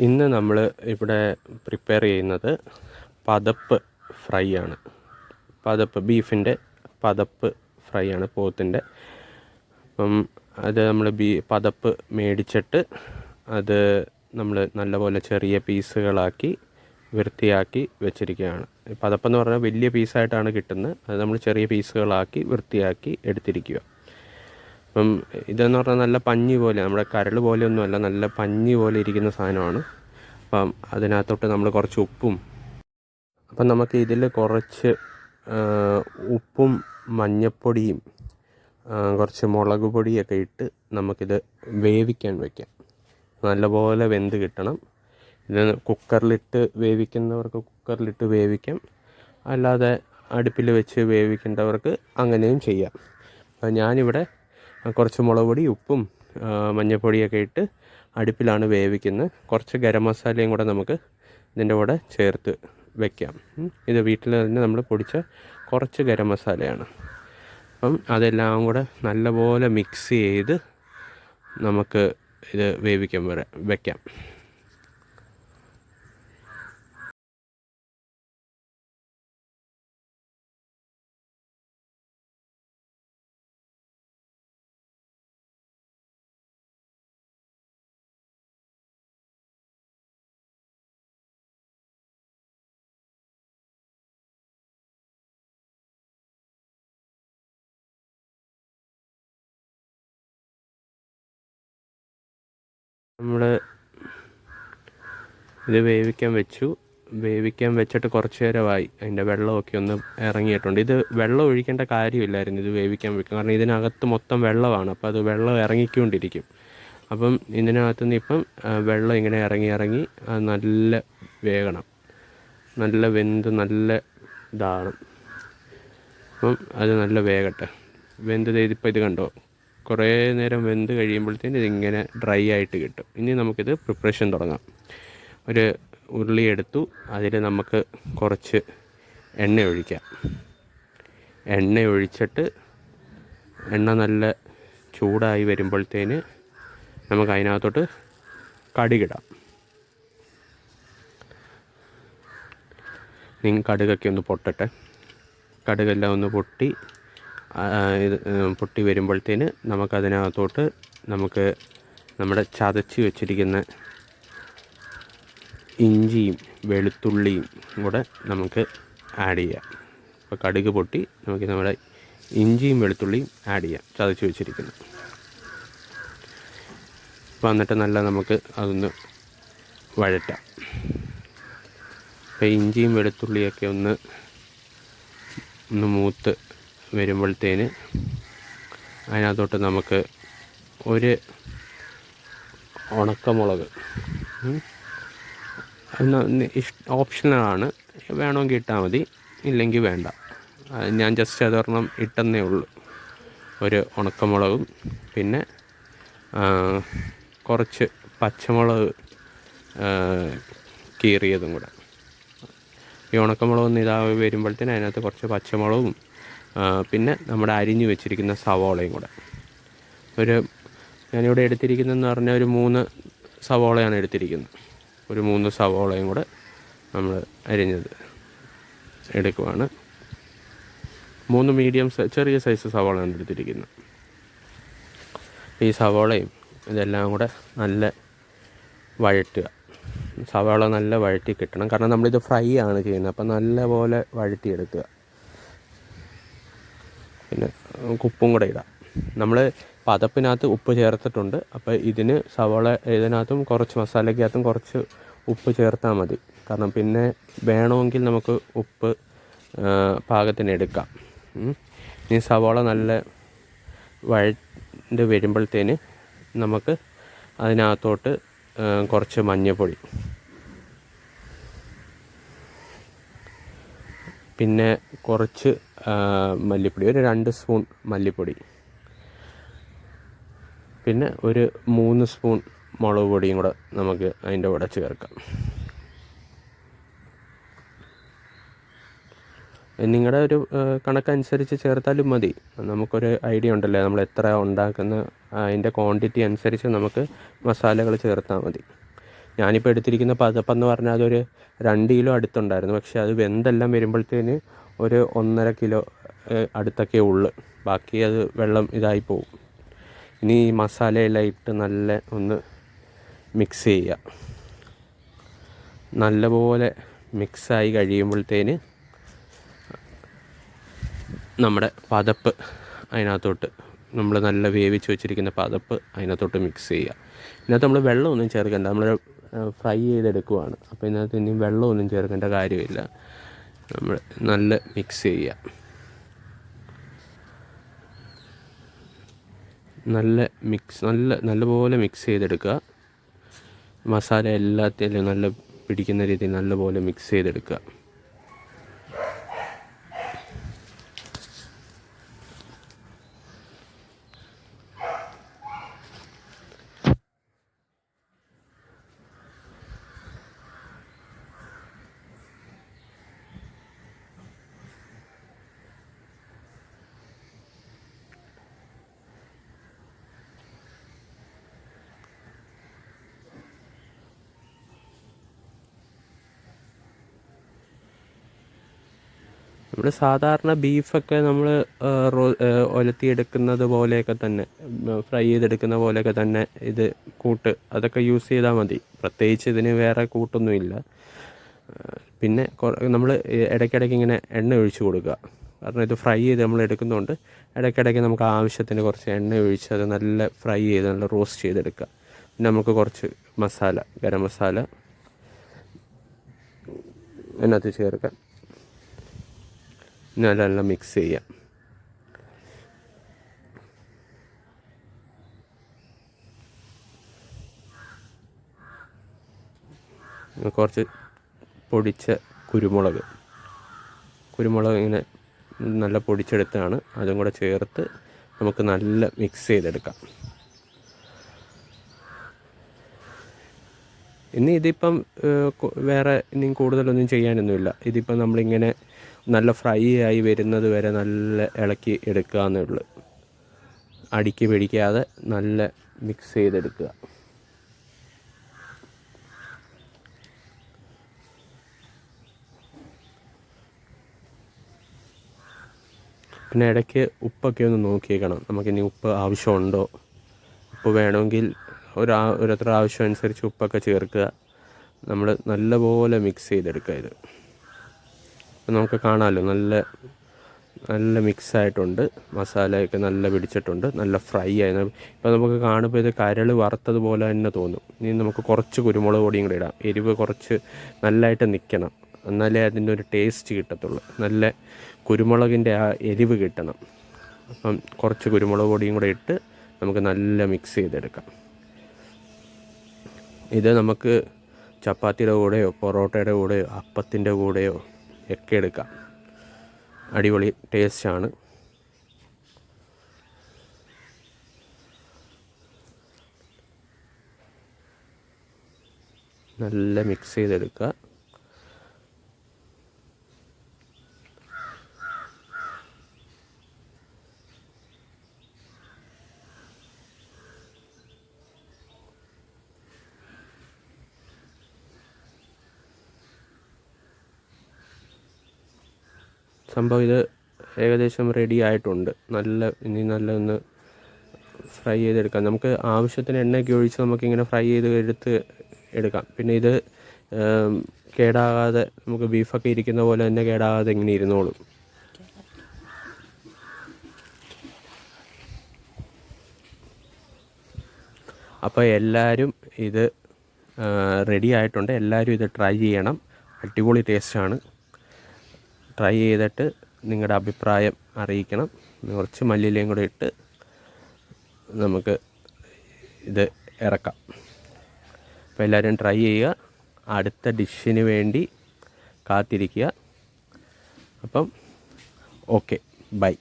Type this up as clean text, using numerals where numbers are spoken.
ഇന്ന് നമ്മൾ ഇവിടെ പ്രിപ്പയർ ചെയ്യുന്നത് പതപ്പ് ഫ്രൈ ആണ്. ബീഫിൻ്റെ പതപ്പ് ഫ്രൈ ആണ്, പോത്തിൻ്റെ. അപ്പം അത് നമ്മൾ പതപ്പ് മേടിച്ചിട്ട് അത് നമ്മൾ നല്ലപോലെ ചെറിയ പീസുകളാക്കി വൃത്തിയാക്കി വെച്ചിരിക്കുകയാണ്. പതപ്പെന്ന് പറഞ്ഞാൽ വലിയ പീസായിട്ടാണ് കിട്ടുന്നത്. അത് നമ്മൾ ചെറിയ പീസുകളാക്കി വൃത്തിയാക്കി എടുത്തിരിക്കുക. അപ്പം ഇതെന്ന് പറഞ്ഞാൽ നല്ല പഞ്ഞി പോലെ, നമ്മുടെ കരൾ പോലെയൊന്നുമല്ല, നല്ല പഞ്ഞി പോലെ ഇരിക്കുന്ന സാധനമാണ്. അപ്പം അതിനകത്തോട്ട് നമ്മൾ കുറച്ച് ഉപ്പും, അപ്പം നമുക്ക് ഇതിൽ കുറച്ച് ഉപ്പും മഞ്ഞൾപ്പൊടിയും കുറച്ച് മുളക് പൊടിയൊക്കെ ഇട്ട് നമുക്കിത് വേവിക്കാൻ വയ്ക്കാം. നല്ലപോലെ വെന്ത് കിട്ടണം. ഇത് കുക്കറിലിട്ട് വേവിക്കുന്നവർക്ക് കുക്കറിലിട്ട് വേവിക്കാം, അല്ലാതെ അടുപ്പിൽ വെച്ച് വേവിക്കേണ്ടവർക്ക് അങ്ങനെയും ചെയ്യാം. അപ്പം ഞാനിവിടെ കുറച്ച് മുളക് പൊടി, ഉപ്പും മഞ്ഞൾപ്പൊടിയൊക്കെ ഇട്ട് അടുപ്പിലാണ് വേവിക്കുന്നത്. കുറച്ച് ഗരം മസാലയും കൂടെ നമുക്ക് ഇതിൻ്റെ കൂടെ ചേർത്ത് വയ്ക്കാം. ഇത് വീട്ടിൽ തന്നെ നമ്മൾ പൊടിച്ച കുറച്ച് ഗരം മസാലയാണ്. അപ്പം അതെല്ലാം കൂടെ നല്ലപോലെ മിക്സ് ചെയ്ത് നമുക്ക് ഇത് വേവിക്കാൻ വയ്ക്കാം. നമ്മൾ ഇത് വേവിക്കാൻ വെച്ചിട്ട് കുറച്ച് നേരമായി. അതിൻ്റെ വെള്ളമൊക്കെ ഒന്ന് ഇറങ്ങിയിട്ടുണ്ട്. ഇത് വെള്ളം ഒഴിക്കേണ്ട കാര്യമില്ലായിരുന്നു ഇത് വേവിക്കാൻ വെക്കും, കാരണം ഇതിനകത്ത് മൊത്തം വെള്ളമാണ്. അപ്പോൾ അത് വെള്ളം ഇറങ്ങിക്കൊണ്ടിരിക്കും. അപ്പം ഇതിനകത്തുനിന്ന് ഇപ്പം വെള്ളം ഇങ്ങനെ ഇറങ്ങി അത് നല്ല വേകണം, നല്ല വെന്ത് നല്ല ഇതാണ്. അപ്പം അത് നല്ല വേകട്ടെ. ഇതിപ്പോൾ ഇത് കണ്ടോ, കുറേ നേരം വെന്ത് കഴിയുമ്പോഴത്തേന് ഇതിങ്ങനെ ഡ്രൈ ആയിട്ട് കിട്ടും. ഇനി നമുക്കിത് പ്രിപ്പറേഷൻ തുടങ്ങാം. ഒരു ഉരുളി എടുത്തു, അതിൽ നമുക്ക് കുറച്ച് എണ്ണ ഒഴിക്കാം. എണ്ണ ഒഴിച്ചിട്ട് എണ്ണ നല്ല ചൂടായി വരുമ്പോഴത്തേന് നമുക്ക് അതിനകത്തോട്ട് കടുകിടാം. കടുകൊക്കെ ഒന്ന് പൊട്ടട്ടെ. കടുകെല്ലാം ഒന്ന് പൊട്ടി വരുമ്പോഴത്തേന് നമുക്കതിനകത്തോട്ട് നമ്മുടെ ചതച്ച് വെച്ചിരിക്കുന്ന ഇഞ്ചിയും വെളുത്തുള്ളിയും കൂടെ നമുക്ക് ആഡ് ചെയ്യാം. അപ്പോൾ കടുക് പൊട്ടി നമുക്ക് നമ്മുടെ ഇഞ്ചിയും വെളുത്തുള്ളിയും ആഡ് ചെയ്യാം, ചതച്ച് വെച്ചിരിക്കുന്നത്. അപ്പോൾ എന്നിട്ട് നല്ല നമുക്ക് അതൊന്ന് വഴറ്റാം. അപ്പോൾ ഇഞ്ചിയും വെളുത്തുള്ളിയൊക്കെ ഒന്ന് മൂത്ത് വരുമ്പോഴത്തേന് അതിനകത്തോട്ട് നമുക്ക് ഒരു ഉണക്കമുളക്, ഓപ്ഷണലാണ്, വേണമെങ്കിൽ ഇട്ടാൽ മതി, ഇല്ലെങ്കിൽ വേണ്ട. ഞാൻ ജസ്റ്റ് അതൊരെണ്ണം ഇട്ടെന്നേ ഉള്ളൂ. ഒരു ഉണക്കമുളകും പിന്നെ കുറച്ച് പച്ചമുളക് കീറിയതും കൂടെ. ഈ ഉണക്കമുളകൊന്ന് ഇതായി വരുമ്പോഴത്തേന് അതിനകത്ത് കുറച്ച് പച്ചമുളകും പിന്നെ നമ്മുടെ അരിഞ്ഞു വെച്ചിരിക്കുന്ന സവോളയും കൂടെ. ഞാനിവിടെ എടുത്തിരിക്കുന്നതെന്ന് പറഞ്ഞാൽ ഒരു 3 സവോളയാണ് എടുത്തിരിക്കുന്നത്. ഒരു 3 സവോളയും കൂടെ നമ്മൾ അരിഞ്ഞത് എടുക്കുവാണ്. 3 ചെറിയ സൈസ് സവോളയാണ് എടുത്തിരിക്കുന്നത്. ഈ സവോളയും ഇതെല്ലാം കൂടെ നല്ല വഴറ്റുക. സവാള നല്ല വഴറ്റി കിട്ടണം, കാരണം നമ്മളിത് ഫ്രൈ ആണ് ചെയ്യുന്നത്. അപ്പം നല്ലപോലെ വഴറ്റിയെടുക്കുക. പിന്നെ ഉപ്പും കൂടെ ഇടാം. നമ്മൾ പതപ്പിനകത്ത് ഉപ്പ് ചേർത്തിട്ടുണ്ട്. അപ്പോൾ ഇതിനകത്തും കുറച്ച് മസാലയ്ക്കകത്തും കുറച്ച് ഉപ്പ് ചേർത്താൽ മതി. കാരണം പിന്നെ വേണമെങ്കിൽ നമുക്ക് ഉപ്പ് പാകത്തിന് എടുക്കാം. ഈ സവാള നല്ല വഴണ്ട് വരുമ്പോഴത്തേന് നമുക്ക് അതിനകത്തോട്ട് കുറച്ച് മഞ്ഞൾപ്പൊടി, പിന്നെ കുറച്ച് മല്ലിപ്പൊടി, ഒരു 2 സ്പൂൺ മല്ലിപ്പൊടി, പിന്നെ ഒരു 3 സ്പൂൺ മുളക് പൊടിയും കൂടെ നമുക്ക് അതിൻ്റെ കൂടെ ചേർക്കാം. നിങ്ങളുടെ ഒരു കണക്കനുസരിച്ച് ചേർത്താലും മതി. നമുക്കൊരു ഐഡിയ ഉണ്ടല്ലോ, നമ്മൾ എത്ര ഉണ്ടാക്കുന്ന അതിൻ്റെ ക്വാണ്ടിറ്റി അനുസരിച്ച് നമുക്ക് മസാലകൾ ചേർത്താൽ മതി. ഞാനിപ്പോൾ എടുത്തിരിക്കുന്ന പതപ്പെന്ന് പറഞ്ഞാൽ അതൊരു 2 കിലോ അടുത്തുണ്ടായിരുന്നു. പക്ഷേ അത് വെന്തെല്ലാം വരുമ്പോഴത്തേന് ഒരു 1.5 കിലോ അടുത്തൊക്കെ ഉള്ളു. ബാക്കി അത് വെള്ളം ഇതായി പോകും. ഇനി ഈ മസാലയെല്ലാം ഇട്ട് നല്ല ഒന്ന് മിക്സ് ചെയ്യുക. നല്ലപോലെ മിക്സായി കഴിയുമ്പോഴത്തേന് നമ്മുടെ പതപ്പ് അതിനകത്തോട്ട് നമ്മൾ നല്ല വേവിച്ച് വെച്ചിരിക്കുന്ന പതപ്പ് അതിനകത്തോട്ട് മിക്സ് ചെയ്യുക. ഇതിനകത്ത് നമ്മൾ വെള്ളമൊന്നും ചേർക്കേണ്ട, നമ്മൾ ഫ്രൈ ചെയ്തെടുക്കുവാണ്. അപ്പോൾ ഇതിനകത്ത് ഇനി വെള്ളമൊന്നും ചേർക്കേണ്ട കാര്യമില്ല. നമ്മൾ നല്ല മിക്സ് ചെയ്യുക. നല്ലപോലെ മിക്സ് ചെയ്തെടുക്കുക. മസാല എല്ലാത്തിലും നല്ല പിടിക്കുന്ന രീതിയിൽ നല്ലപോലെ മിക്സ് ചെയ്തെടുക്കുക. നമ്മൾ സാധാരണ ബീഫൊക്കെ നമ്മൾ ഒലത്തിയെടുക്കുന്നത് പോലെയൊക്കെ തന്നെ, ഫ്രൈ ചെയ്തെടുക്കുന്ന പോലെയൊക്കെ തന്നെ ഇത് അതൊക്കെ യൂസ് ചെയ്താൽ മതി. പ്രത്യേകിച്ച് ഇതിന് വേറെ കൂട്ടൊന്നുമില്ല. പിന്നെ നമ്മൾ ഇടയ്ക്കിടയ്ക്ക് ഇങ്ങനെ എണ്ണ ഒഴിച്ച് കൊടുക്കുക. കാരണം ഇത് ഫ്രൈ ചെയ്ത് നമ്മൾ എടുക്കുന്നതുകൊണ്ട് ഇടയ്ക്കിടയ്ക്ക് നമുക്ക് ആവശ്യത്തിന് കുറച്ച് എണ്ണ ഒഴിച്ച് അത് നല്ല ഫ്രൈ ചെയ്ത് നല്ല റോസ്റ്റ് ചെയ്തെടുക്കുക. പിന്നെ നമുക്ക് കുറച്ച് ഗരം മസാല അതിനകത്ത് ചേർക്കാം. നല്ല മിക്സ് ചെയ്യാം. കുറച്ച് പൊടിച്ച കുരുമുളക് ഇങ്ങനെ നല്ല പൊടിച്ചെടുത്താണ്, അതും കൂടെ ചേർത്ത് നമുക്ക് നല്ല മിക്സ് ചെയ്തെടുക്കാം. ഇനി ഇതിപ്പം വേറെ ഇനിയും കൂടുതലൊന്നും ചെയ്യാനൊന്നുമില്ല. ഇതിപ്പം നമ്മളിങ്ങനെ നല്ല ഫ്രൈ ആയി വരുന്നത് വരെ നല്ല ഇളക്കി എടുക്കുക എന്നേ ഉള്ളൂ. അടിക്ക് പിടിക്കാതെ നല്ല മിക്സ് ചെയ്തെടുക്കുക. പിന്നെ ഇടയ്ക്ക് ഉപ്പൊക്കെ ഒന്ന് നോക്കിയേക്കണം. നമുക്കിനി ഉപ്പ് ആവശ്യമുണ്ടോ, ഉപ്പ് വേണമെങ്കിൽ ഓരോരുത്തരുടെ ആവശ്യം അനുസരിച്ച് ഉപ്പൊക്കെ ചേർക്കുക. നമ്മൾ നല്ലപോലെ മിക്സ് ചെയ്തെടുക്കുക. ഇത് അപ്പം നമുക്ക് കാണാമല്ലോ നല്ല മിക്സായിട്ടുണ്ട്. മസാലയൊക്കെ നല്ല പിടിച്ചിട്ടുണ്ട്, നല്ല ഫ്രൈ ആയി. ഇപ്പോൾ നമുക്ക് കാണുമ്പോൾ ഇത് കരൾ വറുത്തതുപോലെ തന്നെ തോന്നും. ഇനി നമുക്ക് കുറച്ച് കുരുമുളക് പൊടിയും കൂടി ഇടാം. എരിവ് കുറച്ച് നല്ലതായിട്ട് നിൽക്കണം, എന്നാലേ അതിൻ്റെ ഒരു ടേസ്റ്റ് കിട്ടത്തുള്ളൂ. നല്ല കുരുമുളകിൻ്റെ ആ എരിവ് കിട്ടണം. അപ്പം കുറച്ച് കുരുമുളക് പൊടിയും കൂടെ ഇട്ട് നമുക്ക് നല്ല മിക്സ് ചെയ്തെടുക്കാം. ഇത് നമുക്ക് ചപ്പാത്തിയുടെ കൂടെയോ പൊറോട്ടയുടെ കൂടെയോ അപ്പത്തിൻ്റെ കൂടെയോ ഒക്കെ എടുക്കാം. അടിപൊളി ടേസ്റ്റാണ്. നല്ല മിക്സ് ചെയ്തെടുക്കുക. സംഭവം ഇത് ഏകദേശം റെഡി ആയിട്ടുണ്ട്. ഇനി നല്ല ഒന്ന് ഫ്രൈ ചെയ്തെടുക്കാം. നമുക്ക് ആവശ്യത്തിന് എണ്ണയൊക്കെ ഒഴിച്ച് നമുക്കിങ്ങനെ ഫ്രൈ ചെയ്ത് എടുക്കാം. പിന്നെ ഇത് കേടാകാതെ നമുക്ക് ബീഫൊക്കെ ഇരിക്കുന്ന പോലെ തന്നെ കേടാകാതെ ഇങ്ങനെ ഇരുന്നോളും. അപ്പോൾ എല്ലാവരും ഇത് റെഡി ആയിട്ടുണ്ട്. എല്ലാവരും ഇത് ട്രൈ ചെയ്യണം. അടിപൊളി ടേസ്റ്റാണ്. ട്രൈ ചെയ്തിട്ട് നിങ്ങളുടെ അഭിപ്രായം അറിയിക്കണം. കുറച്ച് മല്ലിയിലയും കൂടെ ഇട്ട് നമുക്ക് ഇത് ഇറക്കാം. അപ്പോൾ എല്ലാവരും ട്രൈ ചെയ്യുക. അടുത്ത ഡിഷിന് വേണ്ടി കാത്തിരിക്കുക. അപ്പം ഓക്കെ, ബൈ.